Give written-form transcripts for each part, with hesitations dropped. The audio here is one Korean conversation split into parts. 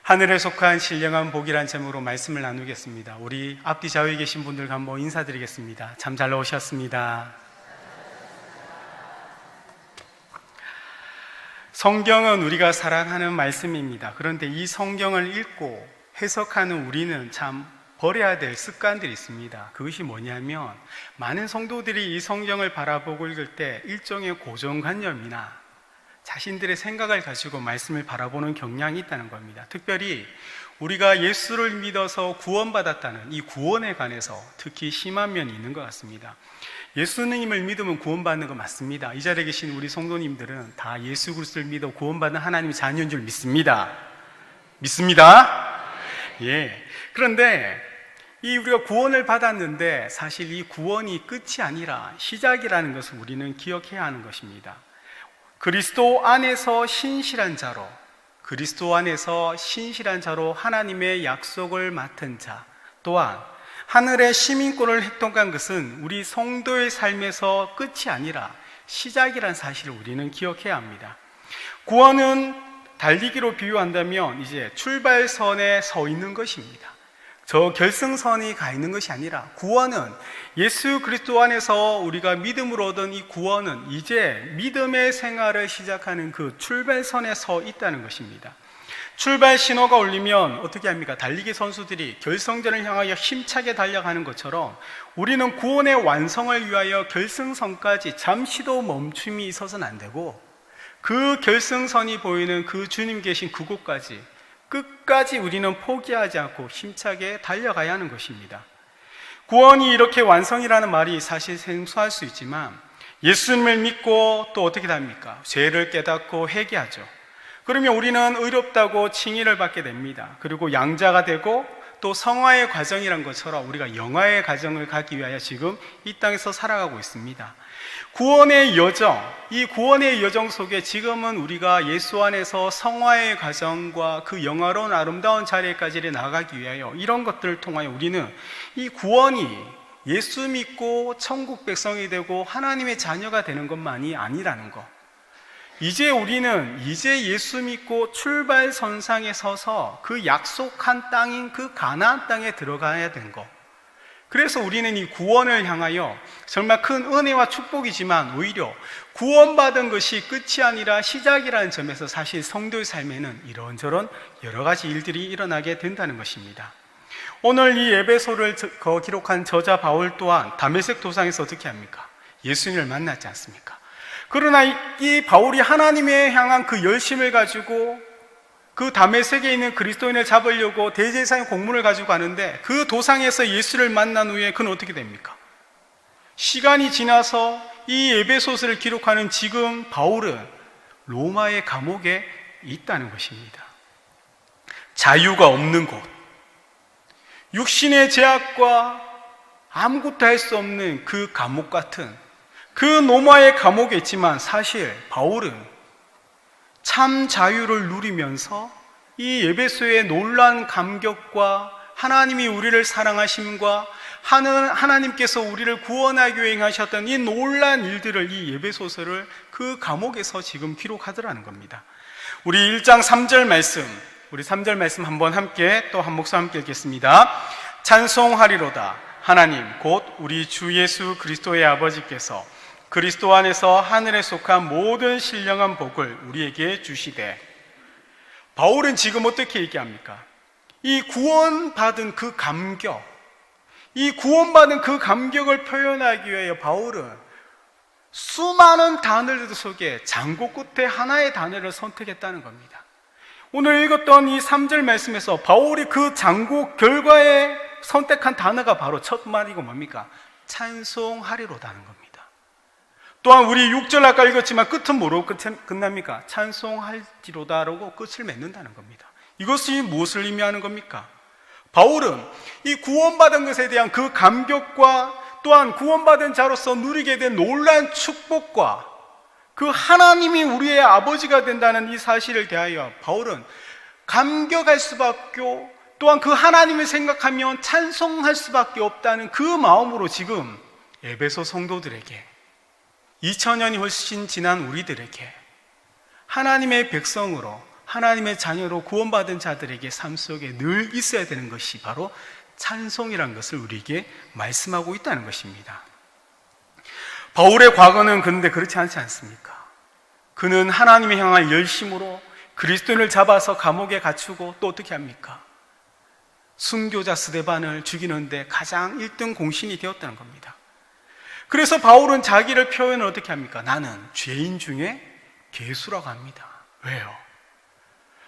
하늘에 속한 신령한 복이란 제목으로 말씀을 나누겠습니다. 우리 앞뒤 좌우에 계신 분들과 한번 인사드리겠습니다. 참 잘 나오셨습니다. 성경은 우리가 사랑하는 말씀입니다. 그런데 이 성경을 읽고 해석하는 우리는 참 버려야 될 습관들이 있습니다. 그것이 뭐냐면 많은 성도들이 이 성경을 바라보고 읽을 때 일종의 고정관념이나 자신들의 생각을 가지고 말씀을 바라보는 경향이 있다는 겁니다. 특별히 우리가 예수를 믿어서 구원받았다는 이 구원에 관해서 특히 심한 면이 있는 것 같습니다. 예수님을 믿으면 구원받는 거 맞습니다. 이 자리에 계신 우리 성도님들은 다 예수 그리스도를 믿어 구원받는 하나님의 자녀인 줄 믿습니다. 믿습니다? 예. 그런데 우리가 구원을 받았는데 사실 이 구원이 끝이 아니라 시작이라는 것을 우리는 기억해야 하는 것입니다. 그리스도 안에서 신실한 자로, 그리스도 안에서 신실한 자로 하나님의 약속을 맡은 자, 또한 하늘의 시민권을 획득한 것은 우리 성도의 삶에서 끝이 아니라 시작이라는 사실을 우리는 기억해야 합니다. 구원은 달리기로 비유한다면 이제 출발선에 서 있는 것입니다. 저 결승선이 가 있는 것이 아니라 구원은 예수 그리스도 안에서 우리가 믿음으로 얻은 이 구원은 이제 믿음의 생활을 시작하는 그 출발선에 서 있다는 것입니다. 출발 신호가 울리면 어떻게 합니까? 달리기 선수들이 결승전을 향하여 힘차게 달려가는 것처럼 우리는 구원의 완성을 위하여 결승선까지 잠시도 멈춤이 있어서는 안 되고 그 결승선이 보이는 그 주님 계신 그곳까지 끝까지 우리는 포기하지 않고 힘차게 달려가야 하는 것입니다. 구원이 이렇게 완성이라는 말이 사실 생소할 수 있지만 예수님을 믿고 또 어떻게 됩니까? 죄를 깨닫고 회개하죠. 그러면 우리는 의롭다고 칭의를 받게 됩니다. 그리고 양자가 되고 또 성화의 과정이란 것처럼 우리가 영화의 과정을 가기 위하여 지금 이 땅에서 살아가고 있습니다. 구원의 여정, 이 구원의 여정 속에 지금은 우리가 예수 안에서 성화의 과정과 그 영화로운 아름다운 자리까지 나아가기 위하여 이런 것들을 통하여 우리는 이 구원이 예수 믿고 천국 백성이 되고 하나님의 자녀가 되는 것만이 아니라는 것. 이제 우리는 예수 믿고 출발선상에 서서 그 약속한 땅인 그 가나안 땅에 들어가야 되는 것. 그래서 우리는 이 구원을 향하여 정말 큰 은혜와 축복이지만 오히려 구원받은 것이 끝이 아니라 시작이라는 점에서 사실 성도의 삶에는 이런저런 여러 가지 일들이 일어나게 된다는 것입니다. 오늘 이 에베소를 기록한 저자 바울 또한 다메섹 도상에서 어떻게 합니까? 예수님을 만났지 않습니까? 그러나 이 바울이 하나님에 향한 그 열심을 가지고 그 다메섹에 있는 그리스도인을 잡으려고 대제사장 공문을 가지고 가는데 그 도상에서 예수를 만난 후에 그는 어떻게 됩니까? 시간이 지나서 이 에베소서를 기록하는 지금 바울은 로마의 감옥에 있다는 것입니다. 자유가 없는 곳, 육신의 제약과 아무것도 할 수 없는 그 감옥 같은 그 로마의 감옥에 있지만 사실 바울은 참 자유를 누리면서 이 에베소의 놀라운 감격과 하나님이 우리를 사랑하심과 하나님께서 우리를 구원하기 위해 행하셨던 이 놀라운 일들을 이 에베소서를 그 감옥에서 지금 기록하더라는 겁니다. 우리 1장 3절 말씀, 우리 3절 말씀 한번 함께 또 한 목소리 함께 읽겠습니다. 찬송하리로다 하나님 곧 우리 주 예수 그리스도의 아버지께서 그리스도 안에서 하늘에 속한 모든 신령한 복을 우리에게 주시되. 바울은 지금 어떻게 얘기합니까? 이 구원받은 그 감격, 이 구원받은 그 감격을 표현하기 위해 바울은 수많은 단어들 속에 장고 끝에 하나의 단어를 선택했다는 겁니다. 오늘 읽었던 이 3절 말씀에서 바울이 그 장고 결과에 선택한 단어가 바로 첫 말이고 뭡니까? 찬송하리로다는 겁니다. 또한 우리 6절 아까 읽었지만 끝은 뭐로 끝납니까? 찬송할지로다라고 끝을 맺는다는 겁니다. 이것이 무엇을 의미하는 겁니까? 바울은 이 구원받은 것에 대한 그 감격과 또한 구원받은 자로서 누리게 된 놀라운 축복과 그 하나님이 우리의 아버지가 된다는 이 사실을 대하여 바울은 감격할 수밖에 또한 그 하나님을 생각하면 찬송할 수밖에 없다는 그 마음으로 지금 에베소 성도들에게 2000년이 훨씬 지난 우리들에게 하나님의 백성으로 하나님의 자녀로 구원받은 자들에게 삶 속에 늘 있어야 되는 것이 바로 찬송이라는 것을 우리에게 말씀하고 있다는 것입니다. 바울의 과거는 그런데 그렇지 않지 않습니까? 그는 하나님을 향한 열심으로 그리스도인을 잡아서 감옥에 갇히고 또 어떻게 합니까? 순교자 스데반을 죽이는데 가장 1등 공신이 되었다는 겁니다. 그래서 바울은 자기를 표현을 어떻게 합니까? 나는 죄인 중에 괴수라고 합니다. 왜요?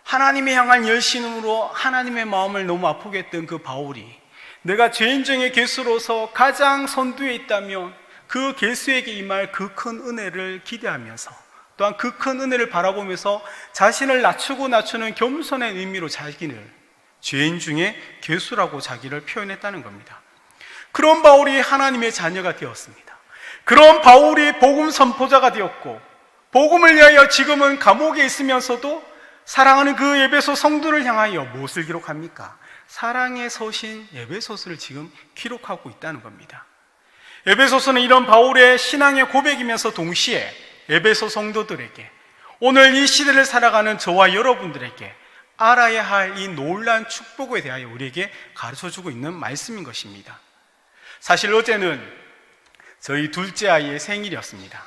하나님을 향한 열심으로 하나님의 마음을 너무 아프게 했던 그 바울이 내가 죄인 중에 괴수로서 가장 선두에 있다면 그 괴수에게 임할 그 큰 은혜를 기대하면서 또한 그 큰 은혜를 바라보면서 자신을 낮추는 겸손의 의미로 자기를 죄인 중에 괴수라고 자기를 표현했다는 겁니다. 그런 바울이 하나님의 자녀가 되었습니다. 그런 바울이 복음 선포자가 되었고 복음을 위하여 지금은 감옥에 있으면서도 사랑하는 그 에베소 성도를 향하여 무엇을 기록합니까? 사랑의 서신 에베소서를 지금 기록하고 있다는 겁니다. 에베소서는 이런 바울의 신앙의 고백이면서 동시에 에베소 성도들에게 오늘 이 시대를 살아가는 저와 여러분들에게 알아야 할 이 놀라운 축복에 대하여 우리에게 가르쳐주고 있는 말씀인 것입니다. 사실 어제는 저희 둘째 아이의 생일이었습니다.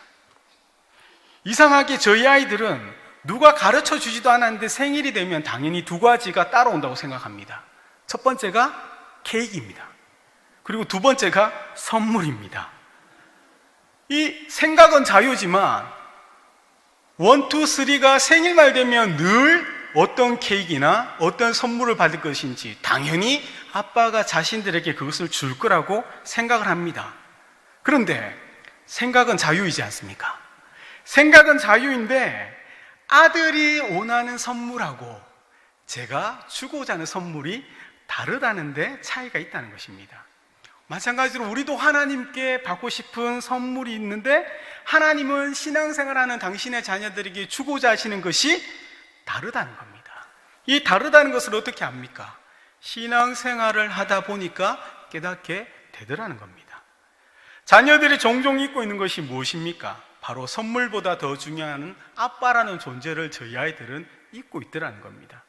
이상하게 저희 아이들은 누가 가르쳐 주지도 않았는데 생일이 되면 당연히 두 가지가 따라온다고 생각합니다. 첫 번째가 케이크입니다. 그리고 두 번째가 선물입니다. 이 생각은 자유지만 1, 2, 3가 생일말 되면 늘 어떤 케이크나 어떤 선물을 받을 것인지 당연히 아빠가 자신들에게 그것을 줄 거라고 생각을 합니다. 그런데 생각은 자유이지 않습니까? 생각은 자유인데 아들이 원하는 선물하고 제가 주고자 하는 선물이 다르다는 데 차이가 있다는 것입니다. 마찬가지로 우리도 하나님께 받고 싶은 선물이 있는데 하나님은 신앙생활하는 당신의 자녀들에게 주고자 하시는 것이 다르다는 겁니다. 이 다르다는 것을 어떻게 압니까? 신앙생활을 하다 보니까 깨닫게 되더라는 겁니다. 자녀들이 종종 잊고 있는 것이 무엇입니까? 바로 선물보다 더 중요한 아빠라는 존재를 저희 아이들은 잊고 있더라는 겁니다.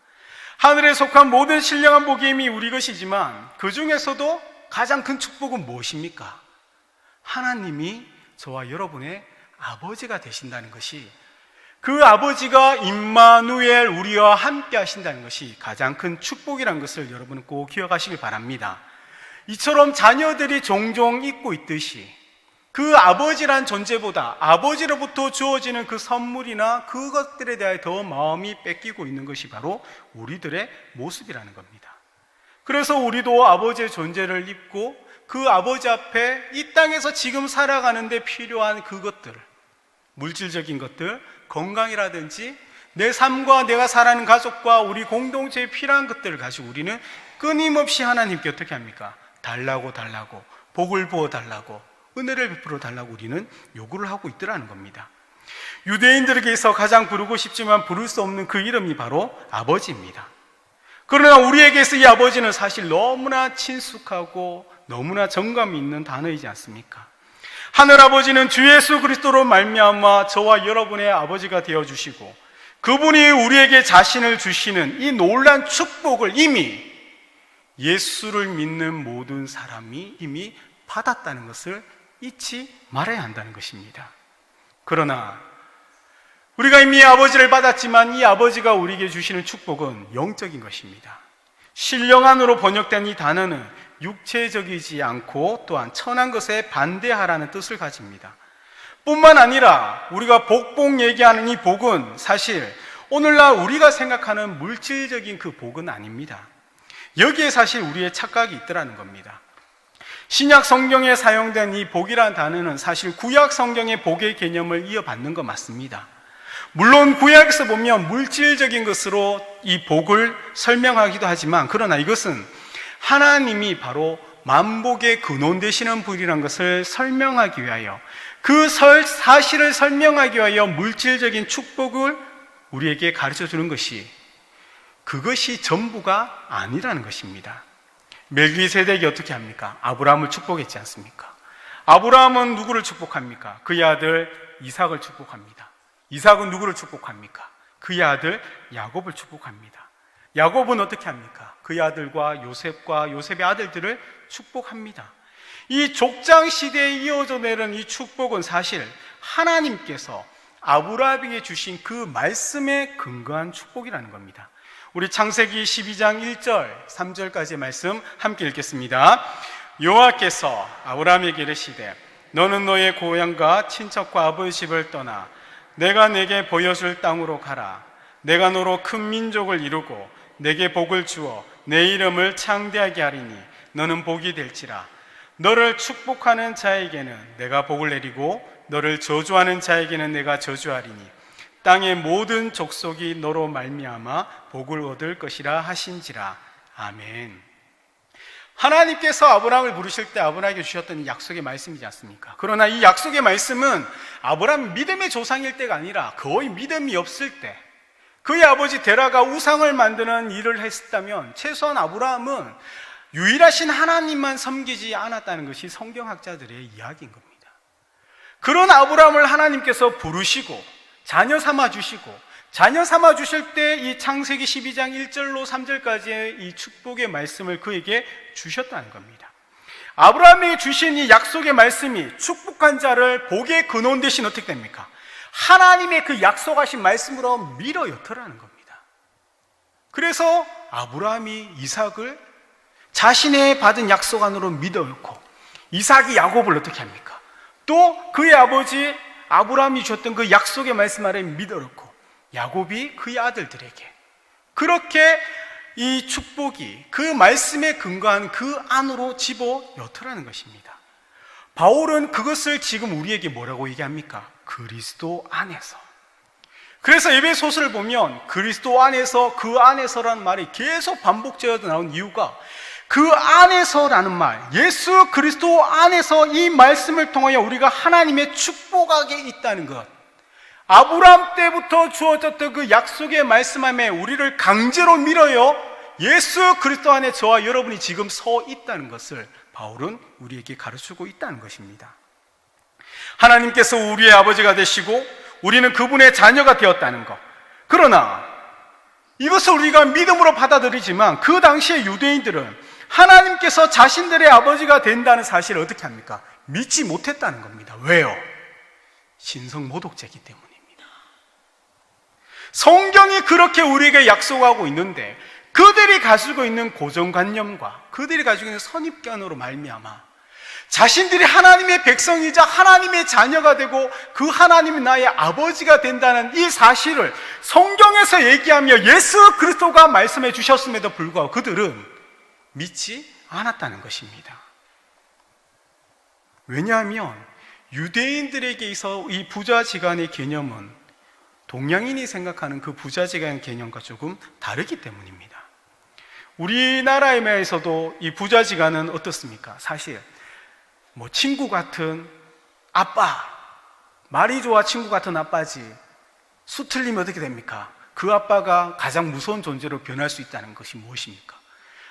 하늘에 속한 모든 신령한 복이 이미 우리 것이지만 그 중에서도 가장 큰 축복은 무엇입니까? 하나님이 저와 여러분의 아버지가 되신다는 것이, 그 아버지가 임마누엘 우리와 함께 하신다는 것이 가장 큰 축복이라는 것을 여러분은 꼭 기억하시길 바랍니다. 이처럼 자녀들이 종종 잊고 있듯이 그 아버지란 존재보다 아버지로부터 주어지는 그 선물이나 그것들에 대해 더 마음이 뺏기고 있는 것이 바로 우리들의 모습이라는 겁니다. 그래서 우리도 아버지의 존재를 잊고 그 아버지 앞에 이 땅에서 지금 살아가는데 필요한 그것들, 물질적인 것들, 건강이라든지 내 삶과 내가 살아가는 가족과 우리 공동체에 필요한 것들을 가지고 우리는 끊임없이 하나님께 어떻게 합니까? 달라고 복을 부어달라고 은혜를 베풀어 달라고 우리는 요구를 하고 있더라는 겁니다. 유대인들에게서 가장 부르고 싶지만 부를 수 없는 그 이름이 바로 아버지입니다. 그러나 우리에게서 이 아버지는 사실 너무나 친숙하고 너무나 정감이 있는 단어이지 않습니까? 하늘아버지는 주 예수 그리스도로 말미암아 저와 여러분의 아버지가 되어주시고 그분이 우리에게 자신을 주시는 이 놀라운 축복을 이미 예수를 믿는 모든 사람이 이미 받았다는 것을 잊지 말아야 한다는 것입니다. 그러나 우리가 이미 아버지를 받았지만 이 아버지가 우리에게 주시는 축복은 영적인 것입니다. 신령한으로 번역된 이 단어는 육체적이지 않고 또한 천한 것에 반대하라는 뜻을 가집니다. 뿐만 아니라 우리가 복복 얘기하는 이 복은 사실 오늘날 우리가 생각하는 물질적인 그 복은 아닙니다. 여기에 사실 우리의 착각이 있더라는 겁니다. 신약 성경에 사용된 이 복이라는 단어는 사실 구약 성경의 복의 개념을 이어받는 것 맞습니다. 물론 구약에서 보면 물질적인 것으로 이 복을 설명하기도 하지만 그러나 이것은 하나님이 바로 만복의 근원 되시는 분이라는 것을 설명하기 위하여 그 사실을 설명하기 위하여 물질적인 축복을 우리에게 가르쳐 주는 것이 그것이 전부가 아니라는 것입니다. 멜기세덱이 어떻게 합니까? 아브라함을 축복했지 않습니까? 아브라함은 누구를 축복합니까? 그의 아들 이삭을 축복합니다. 이삭은 누구를 축복합니까? 그의 아들 야곱을 축복합니다. 야곱은 어떻게 합니까? 그의 아들과 요셉의 아들들을 축복합니다. 이 족장 시대에 이어져 내려온 이 축복은 사실 하나님께서 아브라함에게 주신 그 말씀에 근거한 축복이라는 겁니다. 우리 창세기 12장 1절, 3절까지의 말씀 함께 읽겠습니다. 여호와께서 아브라함에게 이르시되 너는 너의 고향과 친척과 아버지 집을 떠나 내가 내게 보여줄 땅으로 가라. 내가 너로 큰 민족을 이루고 내게 복을 주어 내 이름을 창대하게 하리니 너는 복이 될지라. 너를 축복하는 자에게는 내가 복을 내리고 너를 저주하는 자에게는 내가 저주하리니 땅의 모든 족속이 너로 말미암아 복을 얻을 것이라 하신지라. 아멘. 하나님께서 아브라함을 부르실 때 아브라함에게 주셨던 이 약속의 말씀이지 않습니까? 그러나 이 약속의 말씀은 아브라함 믿음의 조상일 때가 아니라 거의 믿음이 없을 때 그의 아버지 데라가 우상을 만드는 일을 했다면 최소한 아브라함은 유일하신 하나님만 섬기지 않았다는 것이 성경학자들의 이야기인 겁니다. 그런 아브라함을 하나님께서 부르시고 자녀 삼아 주시고 자녀 삼아 주실 때 이 창세기 12장 1절로 3절까지의 이 축복의 말씀을 그에게 주셨다는 겁니다. 아브라함에게 주신 이 약속의 말씀이 축복한 자를 복의 근원 대신 어떻게 됩니까? 하나님의 그 약속하신 말씀으로 밀어넣더라는 겁니다. 그래서 아브라함이 이삭을 자신의 받은 약속 안으로 믿어넣고 이삭이 야곱을 어떻게 합니까? 또 그의 아버지 아브라함이 주셨던 그 약속의 말씀 아래 믿어넣고 야곱이 그의 아들들에게 그렇게 이 축복이 그 말씀에 근거한 그 안으로 집어넣더라는 것입니다. 바울은 그것을 지금 우리에게 뭐라고 얘기합니까? 그리스도 안에서. 그래서 에베소서를 보면 그리스도 안에서, 그 안에서라는 말이 계속 반복되어 나온 이유가 그 안에서라는 말, 예수 그리스도 안에서 이 말씀을 통하여 우리가 하나님의 축복하게 있다는 것, 아브라함 때부터 주어졌던 그 약속의 말씀함에 우리를 강제로 밀어요 예수 그리스도 안에 저와 여러분이 지금 서 있다는 것을 바울은 우리에게 가르치고 있다는 것입니다. 하나님께서 우리의 아버지가 되시고 우리는 그분의 자녀가 되었다는 것. 그러나 이것을 우리가 믿음으로 받아들이지만 그 당시의 유대인들은 하나님께서 자신들의 아버지가 된다는 사실을 어떻게 합니까? 믿지 못했다는 겁니다. 왜요? 신성모독죄이기 때문입니다. 성경이 그렇게 우리에게 약속하고 있는데 그들이 가지고 있는 고정관념과 그들이 가지고 있는 선입견으로 말미암아 자신들이 하나님의 백성이자 하나님의 자녀가 되고 그 하나님이 나의 아버지가 된다는 이 사실을 성경에서 얘기하며 예수 그리스도가 말씀해 주셨음에도 불구하고 그들은 믿지 않았다는 것입니다. 왜냐하면 유대인들에게 있어 이 부자지간의 개념은 동양인이 생각하는 그 부자지간 개념과 조금 다르기 때문입니다. 우리나라에서도 이 부자지간은 어떻습니까? 사실 뭐 친구 같은 아빠, 말이 좋아 친구 같은 아빠지 수 틀리면 어떻게 됩니까? 그 아빠가 가장 무서운 존재로 변할 수 있다는 것이 무엇입니까?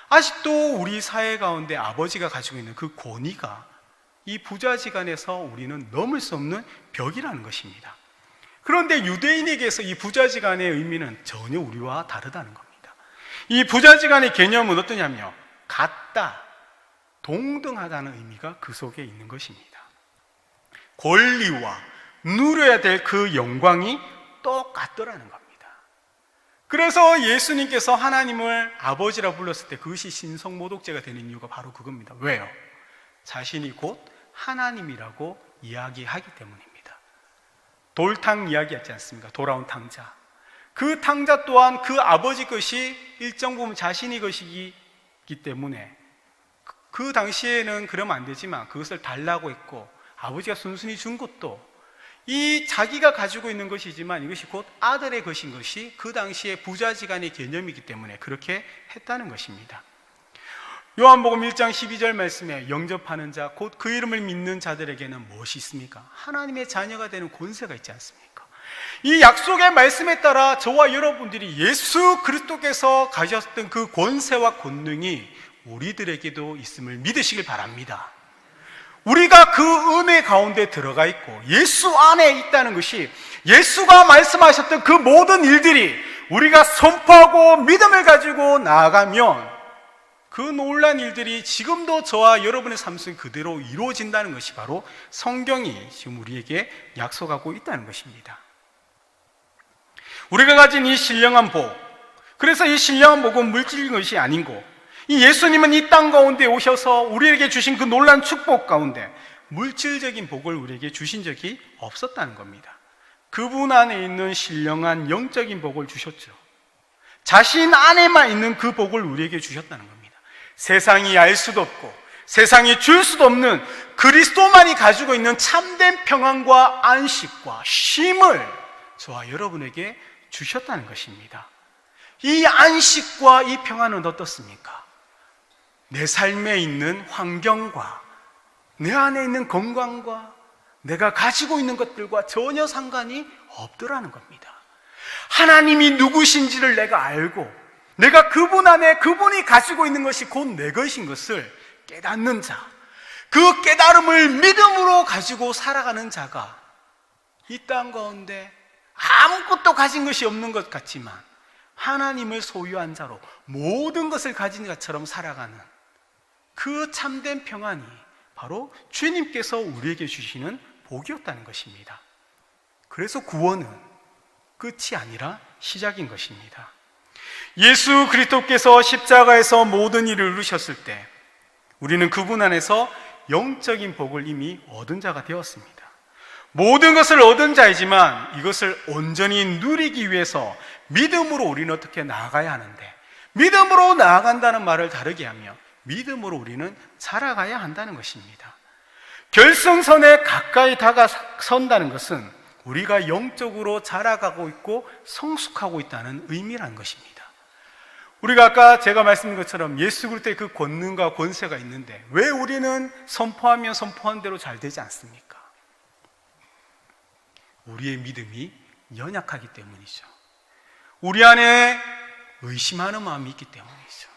아직도 우리 사회 가운데 아버지가 가지고 있는 그 권위가 이 부자지간에서 우리는 넘을 수 없는 벽이라는 것입니다. 그런데 유대인에게서 이 부자지간의 의미는 전혀 우리와 다르다는 겁니다. 이 부자지간의 개념은 어떠냐면요, 같다, 동등하다는 의미가 그 속에 있는 것입니다. 권리와 누려야 될 그 영광이 똑같더라는 겁니다. 그래서 예수님께서 하나님을 아버지라 불렀을 때 그것이 신성모독죄가 되는 이유가 바로 그겁니다. 왜요? 자신이 곧 하나님이라고 이야기하기 때문입니다. 돌탕 이야기했지 않습니까? 돌아온 탕자. 그 탕자 또한 그 아버지 것이 일정 부분 자신이 것이기 때문에 그 당시에는 그러면 안 되지만 그것을 달라고 했고 아버지가 순순히 준 것도 이 자기가 가지고 있는 것이지만 이것이 곧 아들의 것인 것이 그 당시에 부자지간의 개념이기 때문에 그렇게 했다는 것입니다. 요한복음 1장 12절 말씀에 영접하는 자, 곧 그 이름을 믿는 자들에게는 무엇이 있습니까? 하나님의 자녀가 되는 권세가 있지 않습니까? 이 약속의 말씀에 따라 저와 여러분들이 예수 그리스도께서 가졌던 그 권세와 권능이 우리들에게도 있음을 믿으시길 바랍니다. 우리가 그 은혜 가운데 들어가 있고 예수 안에 있다는 것이, 예수가 말씀하셨던 그 모든 일들이 우리가 선포하고 믿음을 가지고 나아가면 그 놀란 일들이 지금도 저와 여러분의 삶 속에 그대로 이루어진다는 것이 바로 성경이 지금 우리에게 약속하고 있다는 것입니다. 우리가 가진 이 신령한 복, 그래서 이 신령한 복은 물질인 것이 아니고, 이 예수님은 이 땅 가운데 오셔서 우리에게 주신 그 놀란 축복 가운데 물질적인 복을 우리에게 주신 적이 없었다는 겁니다. 그분 안에 있는 신령한 영적인 복을 주셨죠. 자신 안에만 있는 그 복을 우리에게 주셨다는 겁니다. 세상이 알 수도 없고 세상이 줄 수도 없는 그리스도만이 가지고 있는 참된 평안과 안식과 쉼을 저와 여러분에게 주셨다는 것입니다. 이 안식과 이 평안은 어떻습니까? 내 삶에 있는 환경과 내 안에 있는 건강과 내가 가지고 있는 것들과 전혀 상관이 없더라는 겁니다. 하나님이 누구신지를 내가 알고 내가 그분 안에, 그분이 가지고 있는 것이 곧 내 것인 것을 깨닫는 자, 그 깨달음을 믿음으로 가지고 살아가는 자가 이 땅 가운데 아무것도 가진 것이 없는 것 같지만 하나님을 소유한 자로 모든 것을 가진 자처럼 살아가는 그 참된 평안이 바로 주님께서 우리에게 주시는 복이었다는 것입니다. 그래서 구원은 끝이 아니라 시작인 것입니다. 예수 그리스도께서 십자가에서 모든 일을 이루셨을 때 우리는 그분 안에서 영적인 복을 이미 얻은 자가 되었습니다. 모든 것을 얻은 자이지만 이것을 온전히 누리기 위해서 믿음으로 우리는 어떻게 나아가야 하는데, 믿음으로 나아간다는 말을 다르게 하며 믿음으로 우리는 자라가야 한다는 것입니다. 결승선에 가까이 다가선다는 것은 우리가 영적으로 자라가고 있고 성숙하고 있다는 의미라는 것입니다. 우리가 아까 제가 말씀드린 것처럼 예수 그리스도의 그 권능과 권세가 있는데 왜 우리는 선포하면 선포한 대로 잘 되지 않습니까? 우리의 믿음이 연약하기 때문이죠. 우리 안에 의심하는 마음이 있기 때문이죠.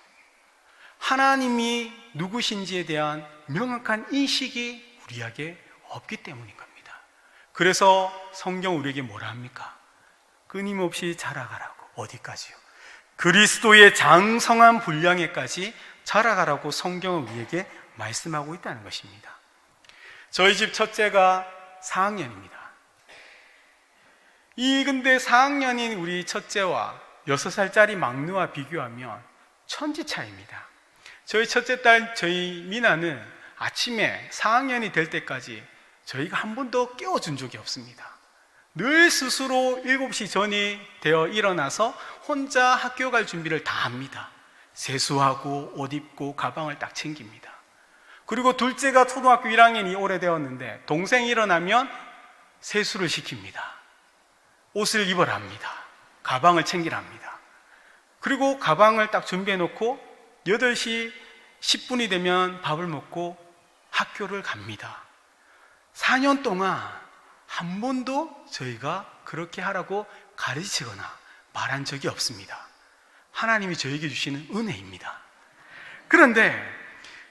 하나님이 누구신지에 대한 명확한 인식이 우리에게 없기 때문인 겁니다. 그래서 성경 우리에게 뭐라 합니까? 끊임없이 자라가라고. 어디까지요? 그리스도의 장성한 분량에까지 자라가라고 성경은 우리에게 말씀하고 있다는 것입니다. 저희 집 첫째가 4학년입니다. 근데 4학년인 우리 첫째와 6살짜리 막내와 비교하면 천지 차이입니다. 저희 첫째 딸, 저희 미나는 아침에 4학년이 될 때까지 저희가 한 번도 깨워준 적이 없습니다. 늘 스스로 7시 전이 되어 일어나서 혼자 학교 갈 준비를 다 합니다. 세수하고 옷 입고 가방을 딱 챙깁니다. 그리고 둘째가 초등학교 1학년이 오래되었는데 동생이 일어나면 세수를 시킵니다. 옷을 입으라 합니다. 가방을 챙기라 합니다. 그리고 가방을 딱 준비해 놓고 8시 10분이 되면 밥을 먹고 학교를 갑니다. 4년 동안 한 번도 저희가 그렇게 하라고 가르치거나 말한 적이 없습니다. 하나님이 저에게 주시는 은혜입니다. 그런데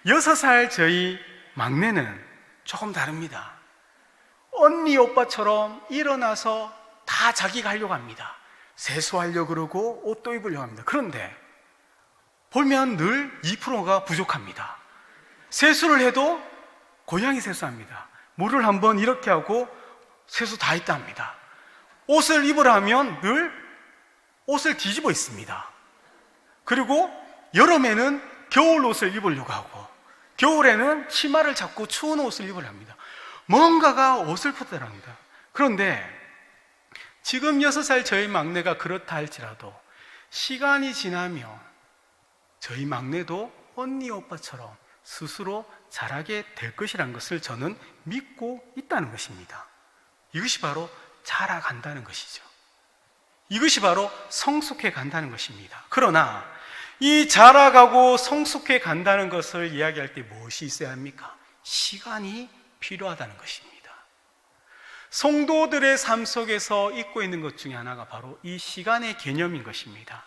6살 저희 막내는 조금 다릅니다. 언니 오빠처럼 일어나서 다 자기가 하려고 합니다. 세수하려고 그러고 옷도 입으려고 합니다. 그런데 보면 늘 2%가 부족합니다. 세수를 해도 고양이 세수합니다. 물을 한번 이렇게 하고 세수 다 했다 합니다. 옷을 입으라 하면 늘 옷을 뒤집어 입습니다. 그리고 여름에는 겨울 옷을 입으려고 하고 겨울에는 치마를 잡고 추운 옷을 입으려 합니다. 뭔가가 어설프더랍니다. 그런데 지금 6살 저희 막내가 그렇다 할지라도 시간이 지나면 저희 막내도 언니 오빠처럼 스스로 자라게 될 것이라는 것을 저는 믿고 있다는 것입니다. 이것이 바로 자라간다는 것이죠. 이것이 바로 성숙해 간다는 것입니다. 그러나 이 자라가고 성숙해 간다는 것을 이야기할 때 무엇이 있어야 합니까? 시간이 필요하다는 것입니다. 성도들의 삶 속에서 잊고 있는 것 중에 하나가 바로 이 시간의 개념인 것입니다.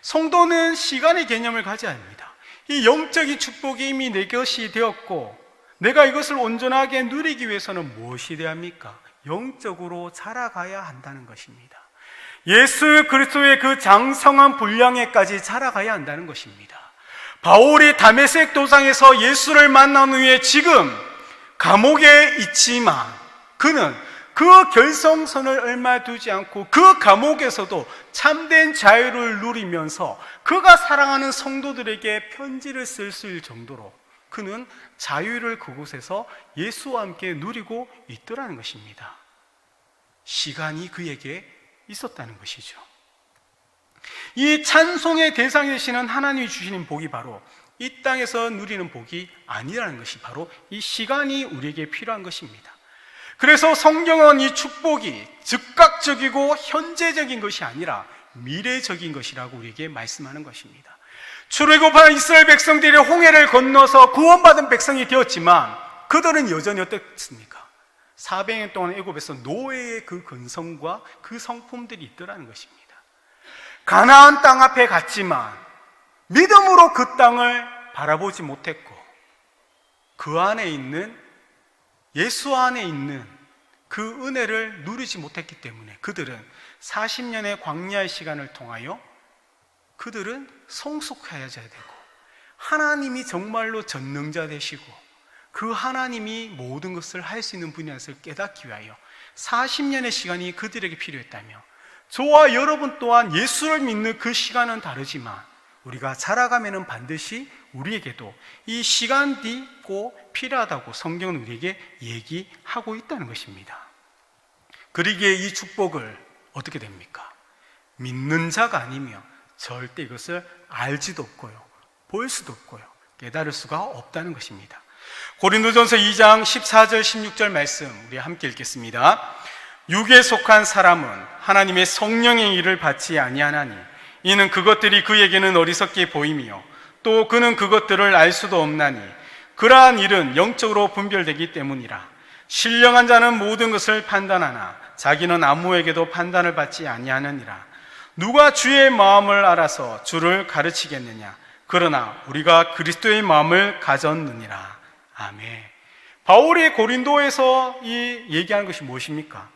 성도는 시간의 개념을 가져야 합니다. 이 영적인 축복이 이미 내 것이 되었고 내가 이것을 온전하게 누리기 위해서는 무엇이 되어야 합니까? 영적으로 자라가야 한다는 것입니다. 예수 그리스도의 그 장성한 분량에까지 자라가야 한다는 것입니다. 바울이 다메섹 도상에서 예수를 만난 후에 지금 감옥에 있지만 그는 그 결성선을 얼마 두지 않고 그 감옥에서도 참된 자유를 누리면서 그가 사랑하는 성도들에게 편지를 쓸 수 있을 정도로 그는 자유를 그곳에서 예수와 함께 누리고 있더라는 것입니다. 시간이 그에게 있었다는 것이죠. 이 찬송의 대상이 되시는 하나님이 주시는 복이 바로 이 땅에서 누리는 복이 아니라는 것이 바로 이 시간이 우리에게 필요한 것입니다. 그래서 성경은 이 축복이 즉각적이고 현재적인 것이 아니라 미래적인 것이라고 우리에게 말씀하는 것입니다. 출애굽한 이스라엘 백성들이 홍해를 건너서 구원받은 백성이 되었지만 그들은 여전히 어떻습니까? 400년 동안 애굽에서 노예의 그 근성과 그 성품들이 있더라는 것입니다. 가나안 땅 앞에 갔지만 믿음으로 그 땅을 바라보지 못했고 그 안에 있는 예수 안에 있는 그 은혜를 누리지 못했기 때문에 그들은 40년의 광야의 시간을 통하여 그들은 성숙해져야 되고 하나님이 정말로 전능자 되시고 그 하나님이 모든 것을 할 수 있는 분이라는 것을 깨닫기 위하여 40년의 시간이 그들에게 필요했다며 저와 여러분 또한 예수를 믿는 그 시간은 다르지만 우리가 자라가면 반드시 우리에게도 이 시간이 꼭 필요하다고 성경은 우리에게 얘기하고 있다는 것입니다. 그러기에 이 축복을 어떻게 됩니까? 믿는 자가 아니면 절대 이것을 알지도 없고요, 볼 수도 없고요, 깨달을 수가 없다는 것입니다. 고린도전서 2장 14절 16절 말씀 우리 함께 읽겠습니다. 육에 속한 사람은 하나님의 성령의 일을 받지 아니하나니 이는 그것들이 그에게는 어리석게 보이며 또 그는 그것들을 알 수도 없나니 그러한 일은 영적으로 분별되기 때문이라. 신령한 자는 모든 것을 판단하나 자기는 아무에게도 판단을 받지 아니하느니라. 누가 주의 마음을 알아서 주를 가르치겠느냐? 그러나 우리가 그리스도의 마음을 가졌느니라. 아멘. 바울이 고린도에서 얘기하는 것이 무엇입니까?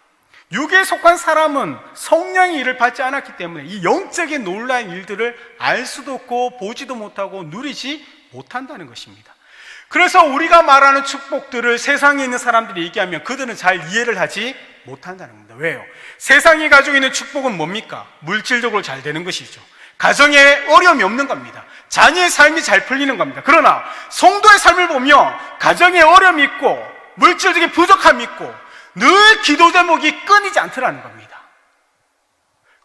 육에 속한 사람은 성령의 일을 받지 않았기 때문에 이 영적인 놀라운 일들을 알 수도 없고 보지도 못하고 누리지 못한다는 것입니다. 그래서 우리가 말하는 축복들을 세상에 있는 사람들이 얘기하면 그들은 잘 이해를 하지 못한다는 겁니다. 왜요? 세상이 가지고 있는 축복은 뭡니까? 물질적으로 잘 되는 것이죠. 가정에 어려움이 없는 겁니다. 자녀의 삶이 잘 풀리는 겁니다. 그러나 성도의 삶을 보면 가정에 어려움이 있고 물질적인 부족함이 있고 늘 기도 제목이 끊이지 않더라는 겁니다.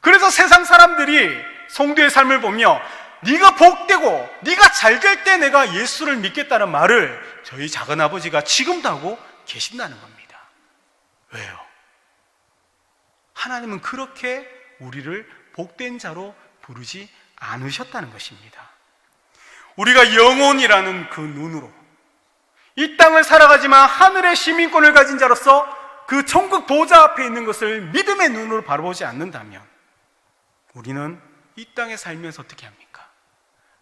그래서 세상 사람들이 성도의 삶을 보며 네가 복되고 네가 잘 될 때 내가 예수를 믿겠다는 말을 저희 작은아버지가 지금도 하고 계신다는 겁니다. 왜요? 하나님은 그렇게 우리를 복된 자로 부르지 않으셨다는 것입니다. 우리가 영혼이라는 그 눈으로 이 땅을 살아가지만 하늘의 시민권을 가진 자로서 그 천국 보좌 앞에 있는 것을 믿음의 눈으로 바라보지 않는다면 우리는 이 땅에 살면서 어떻게 합니까?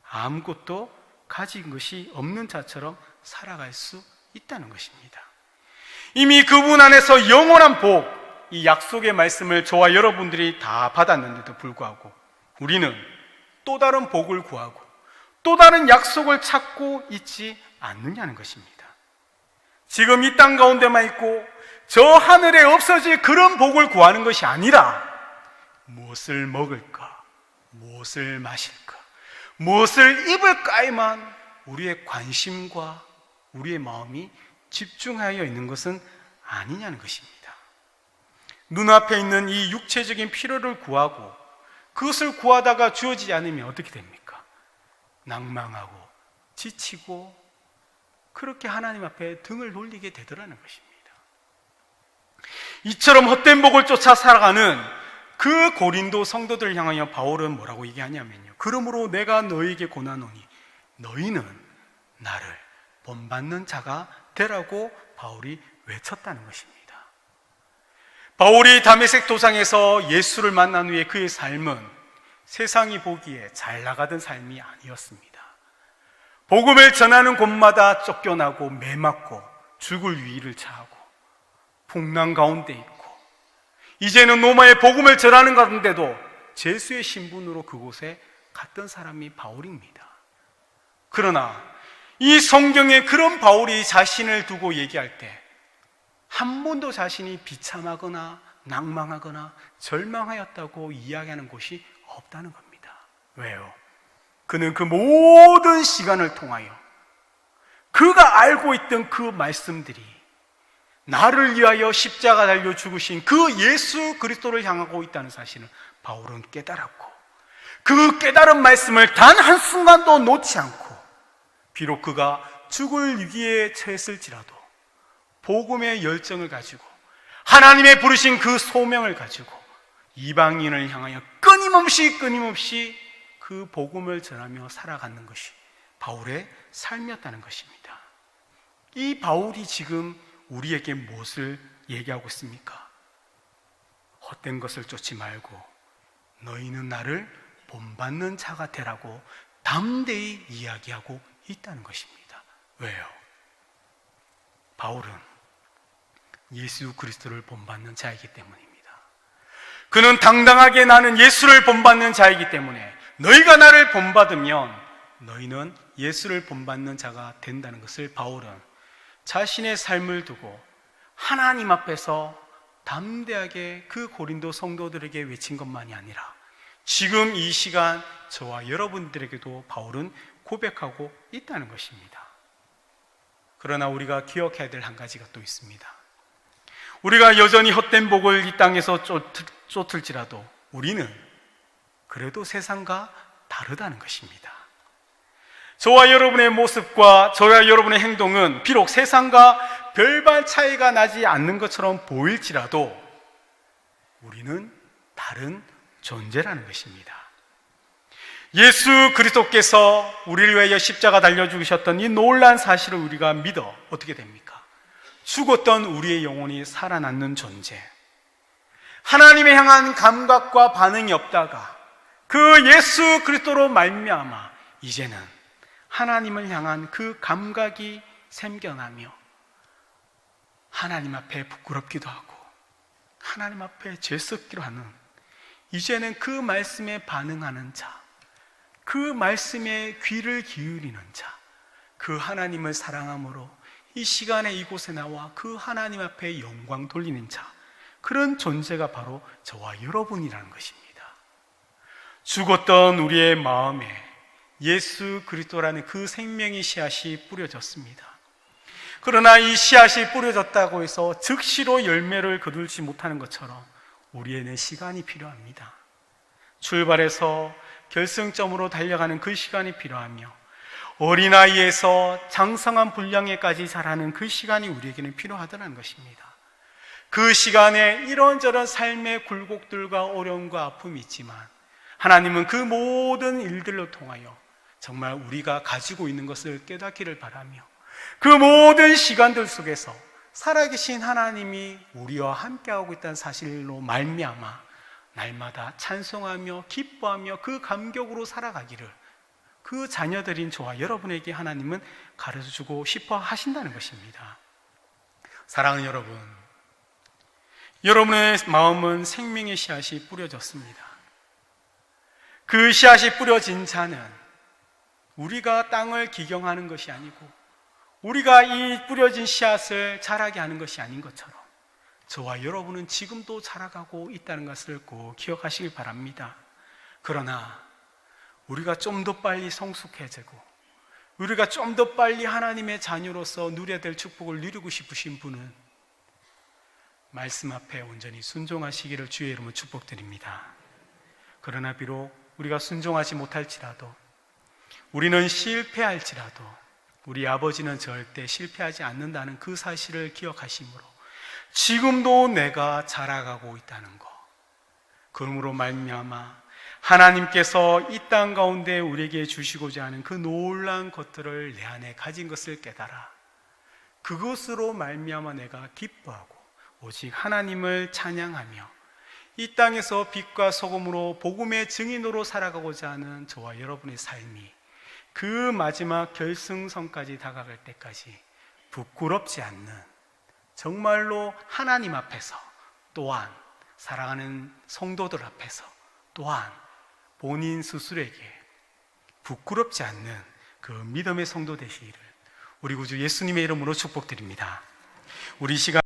아무것도 가진 것이 없는 자처럼 살아갈 수 있다는 것입니다. 이미 그분 안에서 영원한 복, 이 약속의 말씀을 저와 여러분들이 다 받았는데도 불구하고 우리는 또 다른 복을 구하고 또 다른 약속을 찾고 있지 않느냐는 것입니다. 지금 이 땅 가운데만 있고 저 하늘에 없어질 그런 복을 구하는 것이 아니라 무엇을 먹을까, 무엇을 마실까, 무엇을 입을까에만 우리의 관심과 우리의 마음이 집중하여 있는 것은 아니냐는 것입니다. 눈앞에 있는 이 육체적인 필요를 구하고 그것을 구하다가 주어지지 않으면 어떻게 됩니까? 낭망하고 지치고 그렇게 하나님 앞에 등을 돌리게 되더라는 것입니다. 이처럼 헛된 복을 쫓아 살아가는 그 고린도 성도들을 향하여 바울은 뭐라고 얘기하냐면요, 그러므로 내가 너희에게 고나노니 너희는 나를 본받는 자가 되라고 바울이 외쳤다는 것입니다. 바울이 다메섹 도상에서 예수를 만난 후에 그의 삶은 세상이 보기에 잘 나가던 삶이 아니었습니다. 복음을 전하는 곳마다 쫓겨나고 매맞고 죽을 위기를 처하고 풍랑 가운데 있고, 이제는 로마의 복음을 전하는 가운데도 제수의 신분으로 그곳에 갔던 사람이 바울입니다. 그러나 이 성경에 그런 바울이 자신을 두고 얘기할 때 한 번도 자신이 비참하거나 낭망하거나 절망하였다고 이야기하는 곳이 없다는 겁니다. 왜요? 그는 그 모든 시간을 통하여 그가 알고 있던 그 말씀들이 나를 위하여 십자가 달려 죽으신 그 예수 그리스도를 향하고 있다는 사실을 바울은 깨달았고, 그 깨달은 말씀을 단 한순간도 놓지 않고, 비록 그가 죽을 위기에 처했을지라도 복음의 열정을 가지고 하나님의 부르신 그 소명을 가지고 이방인을 향하여 끊임없이 그 복음을 전하며 살아가는 것이 바울의 삶이었다는 것입니다. 이 바울이 지금 우리에게 무엇을 얘기하고 있습니까? 헛된 것을 쫓지 말고 너희는 나를 본받는 자가 되라고 담대히 이야기하고 있다는 것입니다. 왜요? 바울은 예수 그리스도를 본받는 자이기 때문입니다. 그는 당당하게 나는 예수를 본받는 자이기 때문에 너희가 나를 본받으면 너희는 예수를 본받는 자가 된다는 것을 바울은 자신의 삶을 두고 하나님 앞에서 담대하게 그 고린도 성도들에게 외친 것만이 아니라 지금 이 시간 저와 여러분들에게도 바울은 고백하고 있다는 것입니다. 그러나 우리가 기억해야 될 한 가지가 또 있습니다. 우리가 여전히 헛된 복을 이 땅에서 쫓을지라도 우리는 그래도 세상과 다르다는 것입니다. 저와 여러분의 모습과 저와 여러분의 행동은 비록 세상과 별반 차이가 나지 않는 것처럼 보일지라도 우리는 다른 존재라는 것입니다. 예수 그리스도께서 우리를 위하여 십자가 달려 죽으셨던 이 놀라운 사실을 우리가 믿어 어떻게 됩니까? 죽었던 우리의 영혼이 살아남는 존재, 하나님에 향한 감각과 반응이 없다가 그 예수 그리스도로 말미암아 이제는 하나님을 향한 그 감각이 생겨나며 하나님 앞에 부끄럽기도 하고 하나님 앞에 죄썩기로 하는, 이제는 그 말씀에 반응하는 자, 그 말씀에 귀를 기울이는 자, 그 하나님을 사랑함으로 이 시간에 이곳에 나와 그 하나님 앞에 영광 돌리는 자, 그런 존재가 바로 저와 여러분이라는 것입니다. 죽었던 우리의 마음에 예수 그리스도라는 그 생명의 씨앗이 뿌려졌습니다. 그러나 이 씨앗이 뿌려졌다고 해서 즉시로 열매를 거둘지 못하는 것처럼 우리에는 시간이 필요합니다. 출발해서 결승점으로 달려가는 그 시간이 필요하며 어린아이에서 장성한 분량에까지 자라는 그 시간이 우리에게는 필요하다는 것입니다. 그 시간에 이런저런 삶의 굴곡들과 어려움과 아픔이 있지만 하나님은 그 모든 일들로 통하여 정말 우리가 가지고 있는 것을 깨닫기를 바라며 그 모든 시간들 속에서 살아계신 하나님이 우리와 함께하고 있다는 사실로 말미암아 날마다 찬송하며 기뻐하며 그 감격으로 살아가기를 그 자녀들인 저와 여러분에게 하나님은 가르쳐주고 싶어 하신다는 것입니다. 사랑하는 여러분, 여러분의 마음은 생명의 씨앗이 뿌려졌습니다. 그 씨앗이 뿌려진 자는 우리가 땅을 기경하는 것이 아니고 우리가 이 뿌려진 씨앗을 자라게 하는 것이 아닌 것처럼 저와 여러분은 지금도 자라가고 있다는 것을 꼭 기억하시길 바랍니다. 그러나 우리가 좀 더 빨리 성숙해지고 우리가 좀 더 빨리 하나님의 자녀로서 누려야 될 축복을 누리고 싶으신 분은 말씀 앞에 온전히 순종하시기를 주의 이름으로 축복드립니다. 그러나 비록 우리가 순종하지 못할지라도, 우리는 실패할지라도 우리 아버지는 절대 실패하지 않는다는 그 사실을 기억하심으로 지금도 내가 자라가고 있다는 것, 그러므로 말미암아 하나님께서 이 땅 가운데 우리에게 주시고자 하는 그 놀라운 것들을 내 안에 가진 것을 깨달아 그것으로 말미암아 내가 기뻐하고 오직 하나님을 찬양하며 이 땅에서 빛과 소금으로 복음의 증인으로 살아가고자 하는 저와 여러분의 삶이 그 마지막 결승선까지 다가갈 때까지 부끄럽지 않는, 정말로 하나님 앞에서, 또한 사랑하는 성도들 앞에서, 또한 본인 스스로에게 부끄럽지 않는 그 믿음의 성도 되시기를 우리 구주 예수님의 이름으로 축복드립니다. 우리 시간